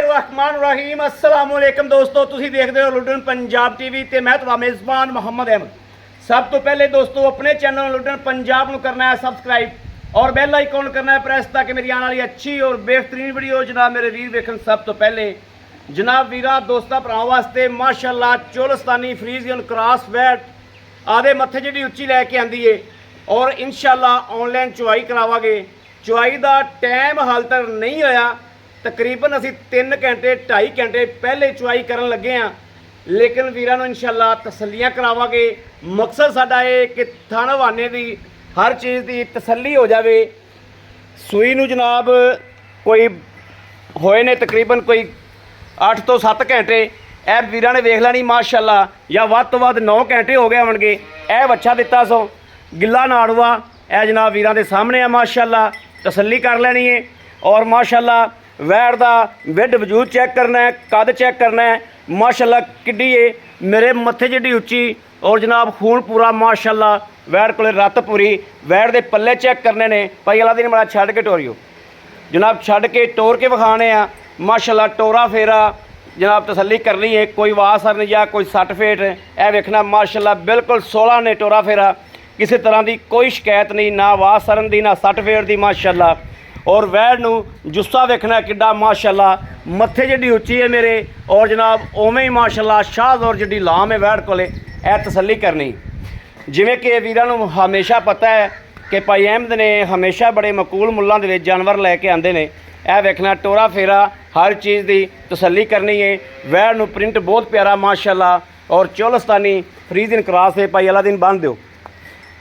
बिस्मिल्लाहिर्रहमानिर्रहीम अस्सलाम वालेकुम दोस्तों, तुसी देखते हो लुडन पंजाब टीवी ते मैं तुहाडा मेज़बान मोहम्मद अहमद। सब तो पहले दोस्तों अपने चैनल लुडन पंजाब को करना है सबसक्राइब और बैल आइकॉन करना है प्रेस ताकि मेरी आने वाली अच्छी और बेहतरीन वीडियो जनाब मेरे वीर वेखन। सब तो पहले जनाब वीरा दोस्तों भरावां वास्ते माशाअल्लाह चोलस्तानी फ्रीजियन क्रॉस वैट आदे मत्थे जिहड़ी उच्ची लैके आंदी है और इंशाअल्लाह ऑनलाइन चुवाई करावांगे। चुवाई का टाइम हाल तक नहीं होया, तकरीबन असी 3 घंटे 2.5 घंटे पहले चुवाई करन लगे हैं, लेकिन वीरां नूं इंशाअल्लाह तसल्लियां करावांगे। मकसद साडा है कि थण हवाने की हर चीज़ की तसल्ली हो जाए। सूई नूं जनाब कोई होए ने तकरीबन कोई 8 तो 7 घंटे ए वीरां ने वेख लैनी माशाअल्लाह, या वध तो वध 9 घंटे हो गए होणगे। ए बच्चा दिता सो गिला नाड़ूआ ए जनाब वीरां दे सामने है माशाअल्लाह, तसल्ली कर लैनी है और माशाअल्लाह वैड़ का विड वजूद चेक करना है, कद चेक करना है माशाअल्लाह किड्डी है मेरे मत्थे जिड्डी उच्ची और जनाब खून पूरा माशाअल्लाह। वैड़ कोले रत्त पूरी, वैड़ के पल्ले चेक करने ने। भाई अल्लाह दिन बड़ा छड़ के टोरियो जनाब, छड़ के टोर के विखाने आ माशाअल्लाह। टोरा फेरा जनाब तसल्ली करनी है, कोई वासर नहीं या कोई सट फेट ए वेखना माशाअल्लाह बिल्कुल 16 ने टोरा फेरा, किसी तरह की कोई शिकायत नहीं, ना वाह सरन की ना सट फेट की माशाअल्लाह। और वैड़ नूं जुस्सा वेखना किड्डा माशाअल्लाह, मत्थे जिड्डी उच्ची है मेरे और जनाब उवें ही माशाअल्लाह शाहदौर जिड्डी लाम है वैड़ कोले। ए तसल्ली करनी जिवें कि वीरां नूं हमेशा पता है कि भाई अहमद ने हमेशा बड़े मकूल मुल्लां दे विच जानवर लैके आंदे ने। ए वेखना टोरा फेरा हर चीज़ की तसल्ली करनी है। वैड़ नूं प्रिंट बहुत प्यारा माशाअल्लाह और चोलस्तानी फ्रीजियन क्रॉस है। भाई अल्लाह दिन बन दो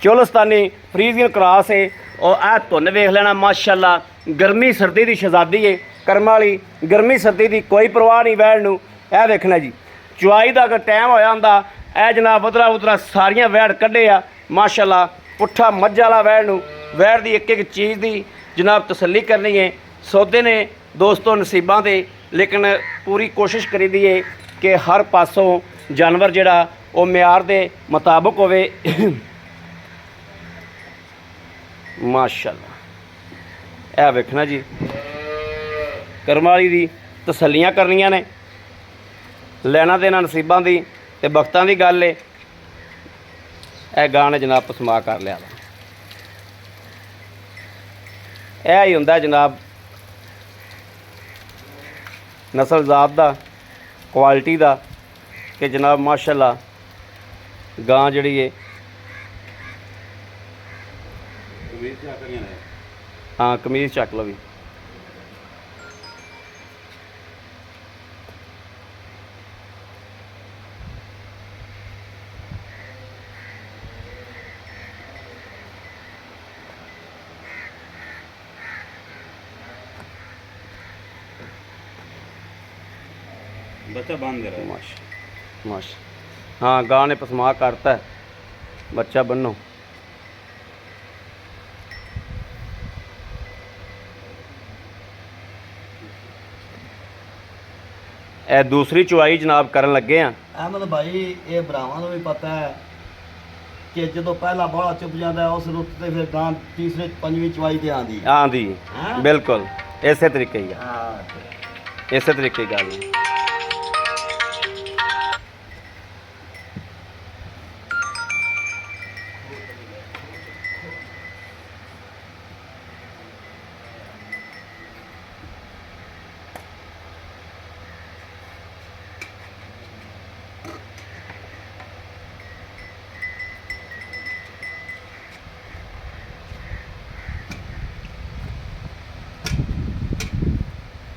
चोलस्तानी फ्रीजियन क्रॉस है और आ धुन वेख लेना माशाअल्लाह। गर्मी सर्दी की शहजादी है कर्म वाली, गर्मी सर्दी की कोई परवाह नहीं वैड़ नूं। ए वेखना जी चुवाई का अगर टाइम होया हुंदा ए जनाब उधरा उधरा सारियां वैड़ कड्ढे आ माशाअल्लाह। पुट्ठा मझ वाला वैड़ नूं वैड़ की एक एक चीज़ की जनाब तसल्ली करनी है। सौदे ने दोस्तों नसीबां दे, लेकिन पूरी कोशिश करी दी है कि हर पासों जानवर जिहड़ा वो म्यार दे मुताबिक होवे माशाअल्लाह। ए वेखना जी कर्म वाली दी तसल्लियां करनियां ने, लैना देना नसीबां दी ते वक्तां दी गल है। ए गां ने जनाब पसमा कर लिया। यह ही हुंदा जनाब नस्ल जात दा क्वालिटी दा कि जनाब माशाअल्लाह गां जिहड़ी है हाँ कमीज चक लो भी। बच्चा बांध दे रहा है माशा माशा। हाँ गां ने पसमा करता है, बच्चा बनो। ए दूसरी चुवाई जनाब करन लगे हैं अहमद भाई। ये भरावां नूं भी पता है कि जो पहला बड़ा चुप जाता है उस रुत ते फिर गां तीसरे पंजवीं चुवाई ते आंदी आंदी बिल्कुल इसे तरीके ही है, हां इसे तरीके की गल है।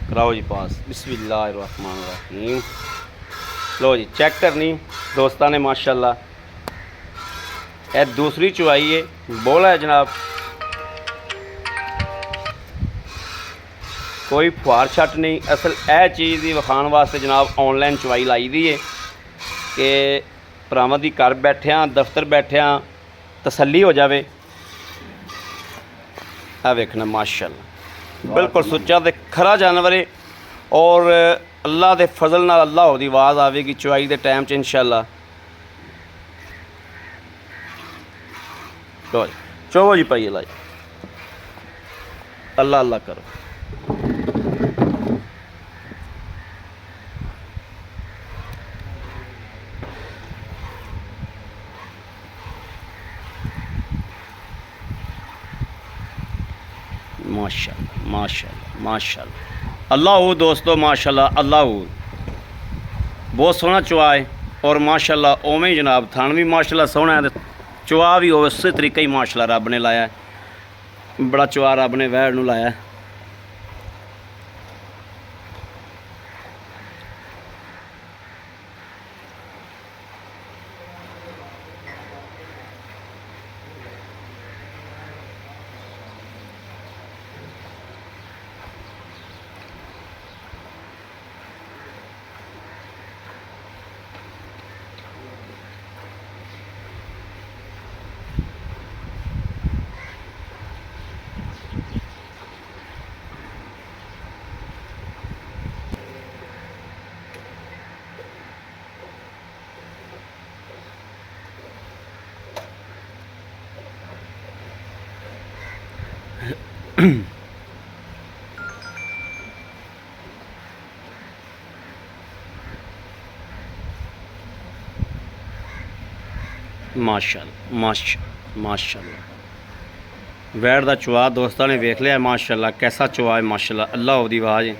कराओ जी पास बिस्मिल्लाहिर्रहमानिर्रहीम। लो जी चेक करनी दोस्तान ने माशाअल्लाह। ए दूसरी चुवाई है, बोला है जनाब कोई फुहार छट नहीं। असल ए चीज़ की विखाण वास्ते जनाब ऑनलाइन चुवाई लाई दी है कि भरावां दी घर बैठिया दफ्तर बैठिया तसल्ली हो जाए। आ वेखना माशाअल्लाह बिल्कुल सुच्चा तो खरा जानवर है और अल्लाह के फजल नाल अल्लाह की आवाज़ आएगी चुवाई के टाइम इंशाअल्लाह। लो चोवो जी भाई अल्लाह अल्लाह अल्लाह करो। माशाल्लाह माशाल्लाह माशाल्लाह। अल्लाह हो दोस्तों, माशाल्लाह अल्लाह हो। बहुत सोहना चुआ है और माशाल्लाह उवें ही जनाब थान भी माशाल्लाह सोहना है, चुआ भी उस तरीके ही माशाल्लाह रब ने लाया है। बड़ा चुआ रब ने वैड़ नूं लाया है। माशाल्लाह माशाल्लाह माशाल्लाह। वैड़ दा चुआ दोस्तों ने वेख लिया माशाल्लाह कैसा चुआ है माशाल्लाह। अल्लाह ओदी आवाज़ है।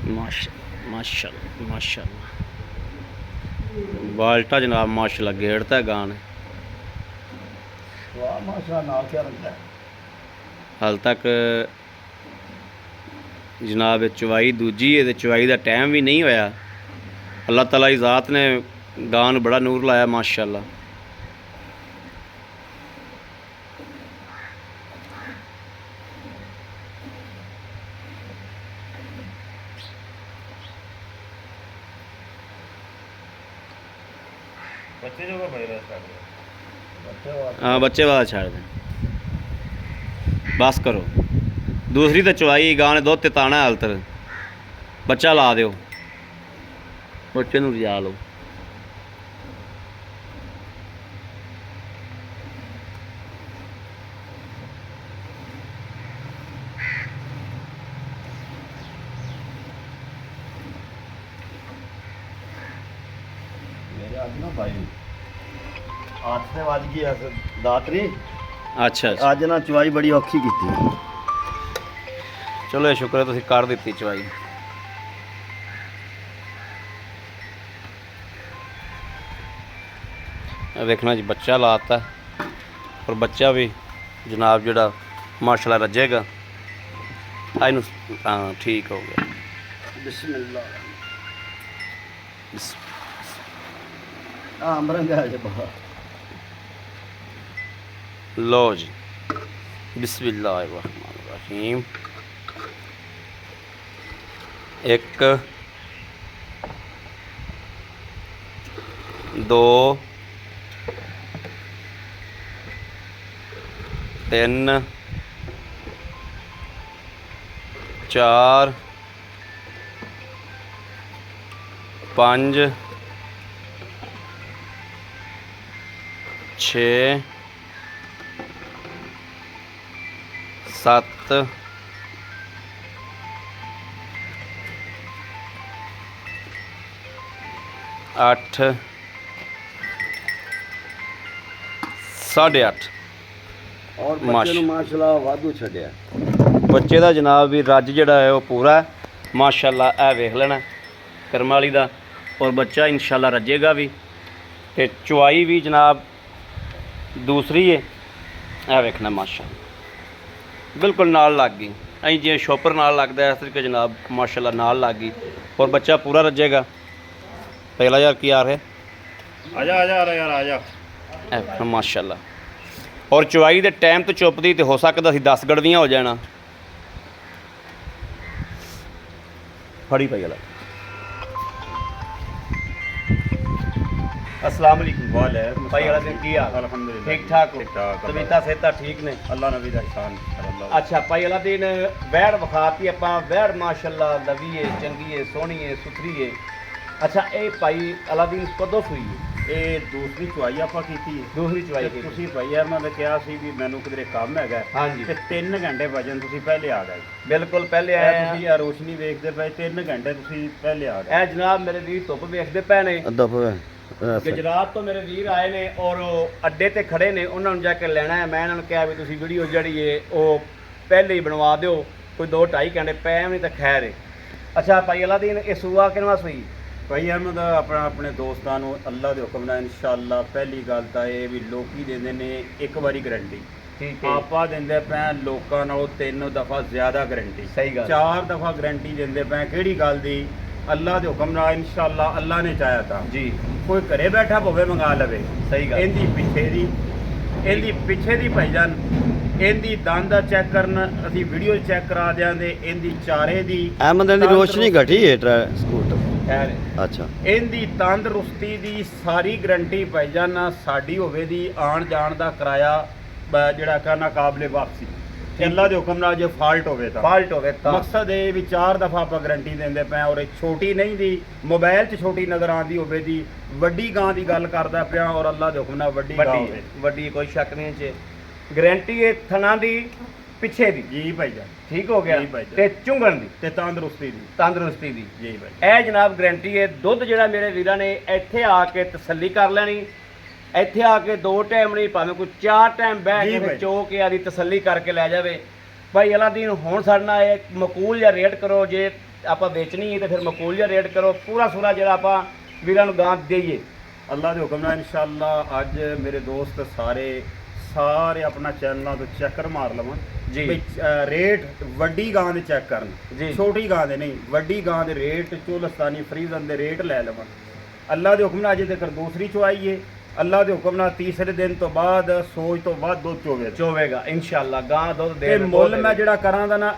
माशाल्लाह माशाल्लाह माशाल्लाह। बाल्टा जनाब माशाल्लाह गेड़ता है गान। वाह माशाल्लाह, नाल क्या रखता है। हाल तक जनाब चवाई दूजी है, चवाई का टाइम भी नहीं होया। अल्लाह ताला की ज़ात ने गान बड़ा नूर लाया माशाल्लाह। बच्चे जो का बहिरा स्टार्ट हाँ बच्चे वाला छाड़ दें, बस करो। दूसरी तो चवाई गाने दुध ते ताना हाल तर बच्चा ला दो, बच्चे नूं रिजा लो। मेरे आज ना भाई 8 से बज गई अस दातरी। अच्छा अच्छा, ਅੱਜ ਨਾ ਚਵਾਈ ਬੜੀ ਔਖੀ ਕੀਤੀ। चलो ये शुक्र है तुसीं कर दी चवाई। देखना जी बच्चा लाता और बच्चा भी जनाब जोड़ा माशाल्लाह रजेगा। आई हाँ ठीक हो गया। बिस्मिल्लाह। हाँ मरंगा है बाहर। लो जी बिस्मिल्लाहिर्रहमानिर्रहीम। एक दो तीन चार पाँच छे सत्त अठ साढ़े अठ और बच्चे ਨੂੰ ਮਾਸ਼ਾਅੱਲਾ ਵਾਧੂ ਛੱਡਿਆ। बच्चे का जनाब भी रज जड़ा है वो पूरा है माशाल्लाह। ए वेख लेना करम वाली दा, और बच्चा इंशाल्लाह रजेगा भी। ते चुआई भी जनाब दूसरी है, ए वेखना माशाल्लाह बिल्कुल नाल लग गई। ਐਂ ਜਿਵੇਂ ਸ਼ੋਪਰ ਨਾਲ ਲੱਗਦਾ ਇਸ ਤਰੀਕੇ ਜਨਾਬ ਮਾਸ਼ਾਅੱਲਾ ਨਾਲ ਲੱਗ ਗਈ ਔਰ ਬੱਚਾ ਪੂਰਾ ਰੱਜੇਗਾ। ਪਹਿਲਾ ਯਾਰ ਕੀ ਆ ਰਿਹਾ आजा आजा अरे यार आजा। ਮਾਸ਼ਾਅੱਲਾ ਔਰ ਚੁਆਈ ਦੇ ਟਾਈਮ ਤੋਂ ਚੁੱਪਦੀ ਤੇ ਹੋ ਸਕਦਾ ਸੀ 10 ਗੜਵੀਆਂ ਹੋ ਜਾਣਾ। ਫੜੀ ਪਈ ਵਾਲਾ अस्सलाम वालेकुम। वालेकुम भाई वाला दिन की हाल? अल्हम्दुलिल्लाह ठीक ठाक हो? ठीक ठाक तबीयतां सेहतां ठीक ने? अल्लाह नबी दा एहसान अल्लाह। अच्छा भाई वाला दिन वैड़ विखाती ਆਪਾਂ वैड़ माशाअल्लाह लवी है चंगी है सोहनी है सुथरी है। अच्छा ये भाई अलादीन कदों हुई है? ਇਹ ਦੂਸਰੀ ਚੁਆਈ ਆਪਾਂ ਕੀਤੀ ਹੈ। दूसरी चुवाई ਤੇ की? ਤੁਸੀਂ ਭਾਈ ਯਾਰ ਮੈਂ ਤਾਂ ਕਿਹਾ ਸੀ ਵੀ ਮੈਨੂੰ ਕਿਧਰੇ ਕੰਮ ਹੈਗਾ हाँ जी ਤੇ 3 ਘੰਟੇ ਵਜਨ ਤੁਸੀਂ ਪਹਿਲੇ ਆ ਗਏ। बिल्कुल पहले ਇਹ आए ਤੁਸੀਂ हैं। ਆ ਰੋਸ਼ਨੀ ਵੇਖਦੇ ਪਏ 3 ਘੰਟੇ ਤੁਸੀਂ ਪਹਿਲੇ ਆ ਗਏ। ਇਹ ਜਨਾਬ ਮੇਰੇ ਵੀਰ ਧੁੱਪ ਵੇਖਦੇ ਪਏ ਨੇ। ਗੁਜਰਾਤ ਤੋਂ ਮੇਰੇ ਵੀਰ ਆਏ ਨੇ ਔਰ ਉਹ ਅੱਡੇ ਤੇ ਖੜੇ ਨੇ, ਉਹਨਾਂ ਨੂੰ ਜਾ ਕੇ ਲੈਣਾ ਹੈ। ਮੈਂ ਇਹਨਾਂ ਨੂੰ ਕਿਹਾ ਵੀ ਤੁਸੀਂ ਵੀਡੀਓ ਜਿਹੜੀ ਏ ਉਹ ਪਹਿਲੇ ਹੀ ਬਣਵਾ ਦਿਓ, ਕੋਈ 2-2.5 ਘੰਟੇ ਪਏ ਨਹੀਂ ਤਾਂ ਖੈਰ ਏ। ਅੱਛਾ ਭਾਈ ਅਲਾਦੀਨ ਇਹ ਸੂਆ ਕਿਨਵਾ ਸੂਈ? ਭਾਈ ਅਹਿਮਦ ਆਪਣਾ ਆਪਣੇ ਦੋਸਤਾਂ ਨੂੰ ਅੱਲਾ ਦੇ ਹੁਕਮ ਨਾਲ ਇਨਸ਼ਾਅੱਲਾ ਪਹਿਲੀ ਗੱਲ ਤਾਂ ਇਹ ਵੀ ਲੋਕੀ ਦਿੰਦੇ ਨੇ ਇੱਕ ਵਾਰੀ ਗਰੰਟੀ, ਠੀਕ ਹੈ ਆਪਾਂ ਦਿੰਦੇ ਪਏ ਲੋਕਾਂ ਨਾਲੋਂ 3 ਦਫਾ ਜ਼ਿਆਦਾ ਗਰੰਟੀ, ਸਹੀ ਗੱਲ 4 ਦਫਾ ਗਰੰਟੀ ਦਿੰਦੇ ਪਏ। ਕਿਹੜੀ ਗੱਲ ਦੀ? ਅੱਲਾ ਦੇ ਹੁਕਮ ਨਾਲ ਇਨਸ਼ਾਅੱਲਾ ਅੱਲਾ ਨੇ ਚਾਹਿਆ ਤਾਂ ਜੀ ਕੋਈ ਘਰੇ ਬੈਠਾ ਹੋਵੇ ਮੰਗਾ ਲਵੇ। ਸਹੀ ਗੱਲ ਇਹਦੀ ਪਿੱਛੇ ਦੀ ਭਾਈਜਾਨ ਇਹਦੀ ਦੰਦ ਦਾ ਚੈੱਕ ਕਰਨ ਅਸੀਂ ਵੀਡੀਓ ਚੈੱਕ ਕਰਾ ਦਿਆਂਗੇ। ਇਹਦੀ ਚਾਰੇ ਦੀ ਅਹਿਮਦ ਦੀ ਰੋਸ਼ਨੀ ਘਟੀ ਹੈ ਸਕੂਟਰ। ਖੈਰ ਅੱਛਾ ਇਹਦੀ ਤੰਦਰੁਸਤੀ ਦੀ ਸਾਰੀ ਗਰੰਟੀ ਭਾਈਜਾਨ ਸਾਡੀ ਹੋਵੇ ਦੀ ਆਣ ਜਾਣ ਦਾ ਕਿਰਾਇਆ ਜਿਹੜਾ ਕਰਨਾ ਕਾਬਲੇ ਵਾਪਸੀ ਅੱਲਾ ਦੇ ਹੁਕਮ ਨਾਲ ਜੇ ਫਾਲਟ ਹੋਵੇ ਤਾਂ ਫਾਲਟ ਹੋਵੇ ਤਾਂ ਮਕਸਦ ਇਹ ਵੀ 4 ਦਫਾ ਆਪਾਂ ਗਰੰਟੀ ਦਿੰਦੇ ਪਏ ਔਰ ਇਹ ਛੋਟੀ ਨਹੀਂ ਦੀ ਮੋਬਾਈਲ 'ਚ ਛੋਟੀ ਨਜ਼ਰ ਆਉਂਦੀ ਹੋਵੇ ਦੀ ਵੱਡੀ ਗਾਂ ਦੀ ਗੱਲ ਕਰਦਾ ਪਿਆ ਔਰ ਅੱਲਾ ਦੇ ਹੁਕਮ ਨਾਲ ਵੱਡੀ ਗਾਂ ਹੋਵੇ। ਵੱਡੀ ਕੋਈ ਸ਼ੱਕ ਨਹੀਂ ਚ ਗਰੰਟੀ ਹੈ ਥਣਾ ਦੀ ਪਿੱਛੇ ਦੀ। ਜੀ ਭਾਈਜਾਨ ਠੀਕ ਹੋ ਗਿਆ ਜੀ ਭਾਈ ਤੇ ਚੁੰਗਣ ਦੀ ਤੇ ਤੰਦਰੁਸਤੀ ਦੀ। ਤੰਦਰੁਸਤੀ ਦੀ। ਜੀ ਭਾਈ ਇਹ ਜਨਾਬ ਗਰੰਟੀ ਹੈ। ਦੁੱਧ ਜਿਹੜਾ ਮੇਰੇ ਵੀਰਾਂ ਨੇ ਇੱਥੇ ਆ ਕੇ ਤਸੱਲੀ ਕਰ ਲੈਣੀ, ਇੱਥੇ ਆ ਕੇ 2 ਟਾਈਮ ਨਹੀਂ ਭਾਵੇਂ ਕੋਈ 4 ਟਾਈਮ ਬਹਿ ਜੀ ਕੇ ਭਾਈ। ਚੋ ਕੇ ਆਦੀ ਤਸੱਲੀ ਕਰਕੇ ਲੈ ਜਾਵੇ। ਭਾਈ ਅਲਾਦੀਨ ਹੁਣ ਸਾਡੇ ਨਾਲ ਇਹ ਮਕੂਲ ਜਿਹਾ ਰੇਟ ਕਰੋ, ਜੇ ਆਪਾਂ ਵੇਚਣੀ ਹੈ ਤੇ ਫਿਰ ਮਕੂਲ ਜਿਹਾ ਰੇਟ ਕਰੋ, ਪੂਰਾ ਸੂਰਾ ਜਿਹੜਾ ਆਪਾਂ ਵੀਰਾਂ ਨੂੰ ਗਾਂ ਦੇਈਏ। ਅੱਲਾ ਦੇ ਹੁਕਮ ਨਾਲ ਇਨਸ਼ਾਅੱਲਾ ਅੱਜ ਮੇਰੇ ਦੋਸਤ ਸਾਰੇ ਆਪਣਾ ਚੈਨਲਾਂ ਤੋਂ ਚੱਕਰ ਮਾਰ ਲਵਾਂ ਜੀ। ਵੀ ਰੇਟ ਵੱਡੀ ਗਾਂ ਦੇ ਚੈੱਕ ਕਰਨ, ਜੀ। ਛੋਟੀ ਗਾਂ ਦੇ ਨਹੀਂ, ਵੱਡੀ ਗਾਂ ਦੇ ਰੇਟ ਚੋਲਸਤਾਨੀ ਫਰੀਜ਼ਨ ਦੇ ਰੇਟ ਲੈ ਲਵਾਂ। ਅੱਲਾ ਦੇ ਹੁਕਮ ਨਾਲ ਅਜੇ ਤੱਕ ਦੂਸਰੀ ਚੁਆਈ ਹੈ। ਅੱਲਾ ਦੇ ਹੁਕਮ ਨਾਲ ਤੀਸਰੇ ਦਿਨ ਤੋਂ ਬਾਅਦ ਸੋਚ ਤੋਂ ਬਾਅਦ ਦੁੱਧ ਚੋਵੇਗਾ ਇਨਸ਼ਾਅੱਲਾ। ਗਾਂ ਦੁੱਧ ਤੇ ਦੇ ਮੁੱਲ ਮੈਂ ਜਿਹੜਾ ਕਰਾਂ ਦਾ ਨਾ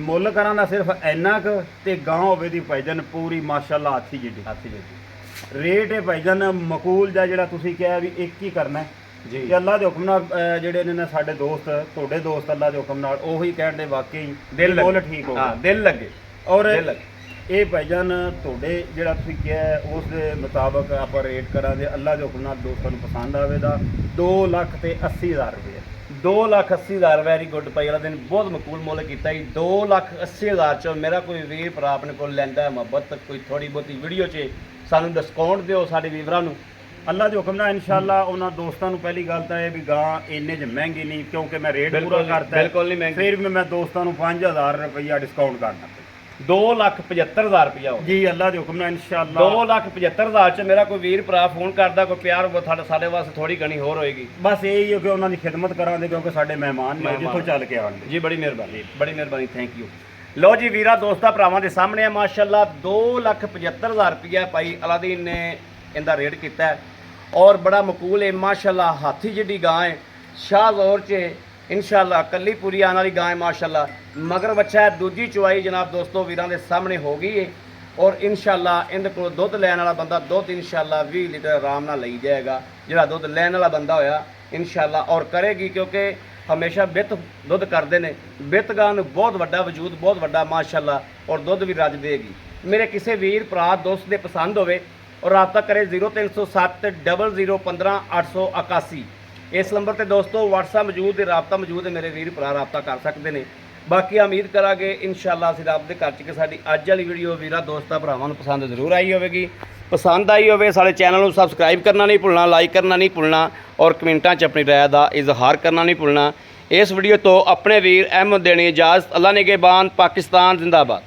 ਮੁੱਲ ਕਰਾਂ ਦਾ ਸਿਰਫ ਇੰਨਾ ਕੁ ਤੇ ਗਾਂ ਹੋਵੇ ਦੀ ਭਾਈਜਾਨ ਪੂਰੀ ਮਾਸ਼ਾਅੱਲਾ ਹਾਥੀ ਜਿੱਡੀ। ਹਾਥੀ ਜੀ ਰੇਟ ਹੈ ਭਾਈਜਾਨ ਮਕੂਲ ਦਾ ਜਿਹੜਾ ਤੁਸੀਂ ਕਿਹਾ ਵੀ ਇੱਕ ਹੀ ਕਰਨਾ ਹੈ ਜੀ। ਕਿ ਅੱਲਾ ਦੇ ਹੁਕਮ ਨਾਲ ਜਿਹੜੇ ਨੇ ਨਾ ਸਾਡੇ ਦੋਸਤ ਤੁਹਾਡੇ ਦੋਸਤ ਅੱਲਾ ਦੇ ਹੁਕਮ ਨਾਲ ਉਹੀ ਕਹਿਣ ਦੇ ਵਾਕਈ ਦਿਲ ਮੁੱਲ ਲੱਗੇ। ਠੀਕ ਹੋ ਹਾਂ ਗਿਆ ਦਿਲ ਲੱਗੇ ਔਰ ਦਿਲ ਲੱਗੇ। ਇਹ ਭਾਈਜਾਨ ਤੁਹਾਡੇ ਜਿਹੜਾ ਤੁਸੀਂ ਕਿਹਾ ਉਸ ਦੇ ਮੁਤਾਬਕ ਆਪਾਂ ਰੇਟ ਕਰਾਂਗੇ। ਅੱਲਾ ਦੇ ਹੁਕਮ ਨਾਲ ਦੋਸਤਾਂ ਨੂੰ ਪਸੰਦ ਆਵੇਗਾ। 2,80,000 ਰੁਪਏ 2,80,000 ਵੈਰੀ ਗੁੱਡ ਭਾਈ ਵਾਲਾ ਦਿਨ ਬਹੁਤ ਮਕਬੂਲ ਮੁੱਲ ਕੀਤਾ ਜੀ। 2,80,000 ਚੋਂ ਮੇਰਾ ਕੋਈ ਵੀਰ ਭਰਾ ਆਪਣੇ ਕੋਲ ਲੈਂਦਾ ਹੈ ਮੁਹੱਬਤ ਕੋਈ ਥੋੜੀ ਬਹੁਤੀ ਵੀਡੀਓ 'ਚ ਸਾਨੂੰ ਡਿਸਕਾਊਂਟ ਦਿਓ ਸਾਡੇ ਵੀਵਰਾਂ ਨੂੰ। ਅੱਲਾ ਦੇ ਹੁਕਮ ਨਾਲ ਇਨਸ਼ਾਅੱਲਾ ਉਹਨਾਂ ਦੋਸਤਾਂ ਨੂੰ ਪਹਿਲੀ ਗੱਲ ਤਾਂ ਇਹ ਵੀ ਗਾਂ ਇੰਨੇ 'ਚ ਮਹਿੰਗੀ ਨਹੀਂ ਕਿਉਂਕਿ ਮੈਂ ਰੇਟ ਬਿਲਕੁਲ ਪੂਰਾ ਨਹੀਂ, ਕਰਤਾ ਹੈ। ਬਿਲਕੁਲ ਨਹੀਂ ਮਹਿੰਗੀ। ਫਿਰ ਵੀ ਮੈਂ ਦੋਸਤਾਂ ਨੂੰ 5,000 ਰੁਪਈਆ ਡਿਸਕਾਊਂਟ ਕਰਨਾ। 2,75,000 ਰੁਪਇਆ ਹੋ ਜੀ ਅੱਲਾ ਦੇ ਹੁਕਮ ਨਾਲ ਇਨਸ਼ਾਅੱਲਾ 2,75,000 ਚ ਮੇਰਾ ਕੋਈ ਵੀਰ ਭਰਾ ਫੋਨ ਕਰਦਾ ਕੋਈ ਪਿਆਰ ਉਹ ਸਾਡੇ ਵਾਸਤੇ ਥੋੜੀ ਘਣੀ ਹੋਰ ਹੋਏਗੀ। ਬਸ ਇਹ ਹੀ ਹੈ ਕਿ ਉਹਨਾਂ ਦੀ ਖਿਦਮਤ ਕਰਾਂਗੇ ਕਿਉਂਕਿ ਸਾਡੇ ਮਹਿਮਾਨ ਨੇ ਮਹਿਮਾਨ। ਜਿੱਥੋਂ ਚੱਲ ਕੇ ਆਉਣਗੇ। ਜੀ ਬੜੀ ਮਿਹਰਬਾਨੀ ਥੈਂਕ ਯੂ। ਲੋ ਜੀ ਵੀਰਾ ਦੋਸਤਾਂ ਭਰਾਵਾਂ ਦੇ ਸਾਹਮਣੇ ਆ ਮਾਸ਼ਾਅੱਲਾ 2,75,000 ਰੁਪਇਆ ਭਾਈ ਅਲਾਦੀਨ ਨੇ ਇਹਦਾ ਰੇਟ ਕੀਤਾ ਹੈ ਔਰ ਬੜਾ ਮਕੂਲ ਹੈ ਮਾਸ਼ਾਅੱਲਾ। ਹਾਥੀ ਜਿੱਡੀ ਗਾਂ ਹੈ ਸ਼ਾਹਜ਼ੋਰ 'ਚ ਇਨਸ਼ਾਅੱਲਾ ਕੱਲੀ ਪੂਰੀ ਆਉਣ ਵਾਲੀ ਗਾਂ ਹੈ ਮਾਸ਼ਾਅੱਲਾ। ਮਗਰ ਬੱਚਾ ਹੈ ਦੂਜੀ ਚੁਆਈ ਜਨਾਬ ਦੋਸਤੋ ਵੀਰਾਂ ਦੇ ਸਾਹਮਣੇ ਹੋ ਗਈ ਹੈ ਔਰ ਇਨਸ਼ਾਅੱਲਾ ਇਹਦੇ ਕੋਲ ਦੁੱਧ ਲੈਣ ਵਾਲਾ ਬੰਦਾ ਦੁੱਧ ਇਨਸ਼ਾਅੱਲਾ 20 ਲੀਟਰ ਆਰਾਮ ਨਾਲ ਲਈ ਜਾਏਗਾ ਜਿਹੜਾ ਦੁੱਧ ਲੈਣ ਵਾਲਾ ਬੰਦਾ ਹੋਇਆ ਇਨਸ਼ਾਅੱਲਾ ਔਰ ਕਰੇਗੀ ਕਿਉਂਕਿ ਹਮੇਸ਼ਾ ਬਿੱਤ ਦੁੱਧ ਕਰਦੇ ਨੇ। ਬਿੱਤ ਗਾਂ ਨੂੰ ਬਹੁਤ ਵੱਡਾ ਵਜੂਦ ਬਹੁਤ ਵੱਡਾ ਮਾਸ਼ਾਅੱਲਾ ਔਰ ਦੁੱਧ ਵੀ ਰੱਜ ਦੇਗੀ। ਮੇਰੇ ਕਿਸੇ ਵੀਰ ਭਰਾ ਦੋਸਤ ਦੇ ਪਸੰਦ ਹੋਵੇ ਔਰ ਰਾਬਤਾ ਕਰੇ 0307 0015 881 ਇਸ ਨੰਬਰ ਤੇ ਦੋਸਤੋ WhatsApp ਮੌਜੂਦ ਹੈ, ਰਾਬਤਾ ਮੌਜੂਦ ਹੈ। ਮੇਰੇ ਵੀਰ ਭਰਾ ਰਾਬਤਾ ਕਰ ਸਕਦੇ ਨੇ। ਬਾਕੀ ਉਮੀਦ ਕਰਾਂਗੇ ਇਨਸ਼ਾਅੱਲਾ ਅਸੀਂ ਰੱਬ ਦੇ ਘਰ 'ਚ ਕਿ ਸਾਡੀ ਅੱਜ ਵਾਲੀ ਵੀਡੀਓ ਵੀਰਾਂ ਦੋਸਤਾਂ ਭਰਾਵਾਂ ਨੂੰ ਪਸੰਦ ਜ਼ਰੂਰ ਆਈ ਹੋਵੇਗੀ। ਪਸੰਦ ਆਈ ਹੋਵੇ ਸਾਡੇ ਚੈਨਲ ਨੂੰ ਸਬਸਕ੍ਰਾਈਬ ਕਰਨਾ ਨਹੀਂ ਭੁੱਲਣਾ, ਲਾਈਕ ਕਰਨਾ ਨਹੀਂ ਭੁੱਲਣਾ ਔਰ ਕਮੈਂਟਾਂ 'ਚ ਆਪਣੀ ਰਾਏ ਦਾ ਇਜ਼ਹਾਰ ਕਰਨਾ ਨਹੀਂ ਭੁੱਲਣਾ। ਇਸ ਵੀਡੀਓ ਤੋਂ ਆਪਣੇ ਵੀਰ ਅਹਿਮਦ ਦੇਣੀ ਇਜਾਜ਼ਤ। ਅੱਲਾ ਨਿਗਹਿਬਾਨ, ਪਾਕਿਸਤਾਨ ਜ਼ਿੰਦਾਬਾਦ।